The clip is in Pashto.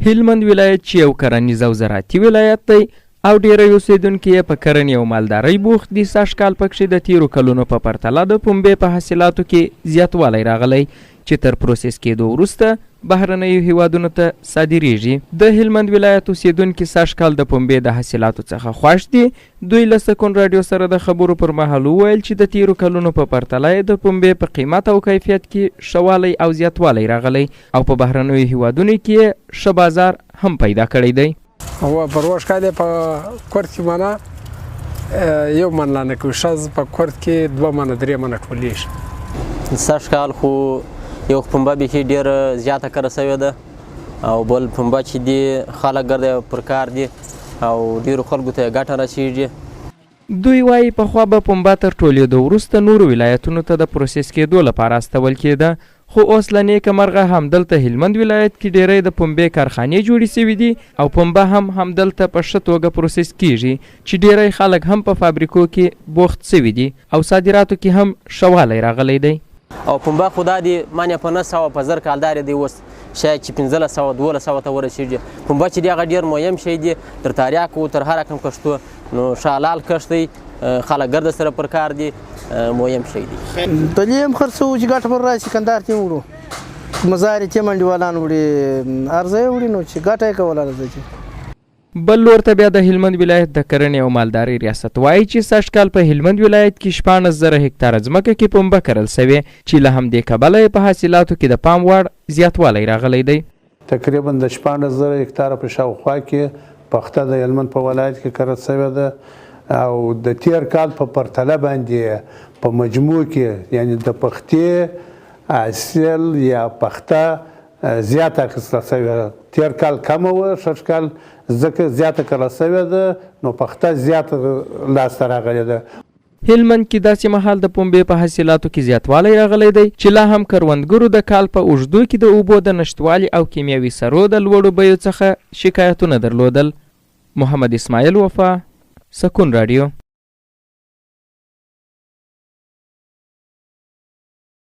هلمند ولایت چې یو کرنیز او زراعتي ولایت دی او ډیری اوسیدونکي یې په کرنې او مالدارۍ بوخت دي، سږ کال پکښې د تیرو کلونو په پرتله د پنبې په حاصلاتو کې زیاتوالی راغلی چې تر پروسس کېدو وروسته بهرنیو هیوادونو ته صادریږي. د هلمند ولایت اوسیدونکي سږ کال د پنبې د حاصلاتو څخه خوښ دي. دوی له سکون راډیو سره د خبرو پر مهال وویل چې د تیرو کلونو په پرتله یې د پنبې په قیمت او کیفیت کې ښه والی او زیاتوالی راغلی او په بهرنیو هیوادونو کې یې ښه بازار هم پیدا کړی دی. هو پروژ کاله په کورت کې معنا یو من لانه کوي شاز په کورت کې 2 من 3 من ټولیږي. سږ کال خو یو پنبه بیخي ډېره زیاته کره سوې ده او بل پنبه چې دي خلک ګرده پر کار دي او ډېرو خلکو ته ګټه رسېږي. دوی وایي پخوا به پنبه تر ټولېدو وروسته نورو ولایتونو ته د پروسس کېدو لپاره استول کېده، خو اوس له نیکه مرغه همدلته هلمند ولایت کې ډیری د پنبې کارخانې جوړې سوي دي او پنبه هم همدلته په ښه توګه پروسس کیږي چې ډیری خلک هم په فابریکو کې بوخت سوي دي او صادراتو کې هم ښه والی راغلی دی. او پنبه خو دا دي مانې په 900 په زر کالدارې دی اوس شاید چې 1500 ته ورسېږي. پنبه چې دی هغه ډېر مهم شی دی تر تریاکو تر هر رقم کښتو نو ښه حلال کښت دی، خلک ګرده سره پر کار دي، مهم شی دی. دلې هم خرڅو چې ګټه پر راشي کندهار کې وړو مزارې کې منډیوالان وړي ارزه یې وړي نو چې ګټه یې کوله راځي. بل لور ته بیا د هلمند ولایت د کرنې او مالدارۍ ریاست وایي چې سږ کال په هلمند ولایت کې 16,000 هکتاره ځمکه کې پنبه کرل سوې چې له همدې کبله یې په حاصلاتو کې د پام وړ زیاتوالی راغلی دی. تقریبا د 16,000 هکتاره په شاوخوا کې پخته د هلمند په ولایت کې کرل سوې ده او د تیر کال په پرتله باندې په مجموع کې یعنی د پختې حاصل یا پخته زیاته اخیستل سوې. تیر کال کمه وه، سږ کال ځکه زیاته کرل سوې ده نو پخته زیاته لاسته راغلې ده. هلمند کې داسې مهال د پنبې په حاصلاتو کې زیاتوالی راغلی دی چې لا هم کروندګرو د کال په اوږدو کې د اوبو د نشتوالي او کیمیاوي سرو د لوړو بیو څخه شکایتونه درلودل. محمد اسماعیل وفا، سکون راډیو.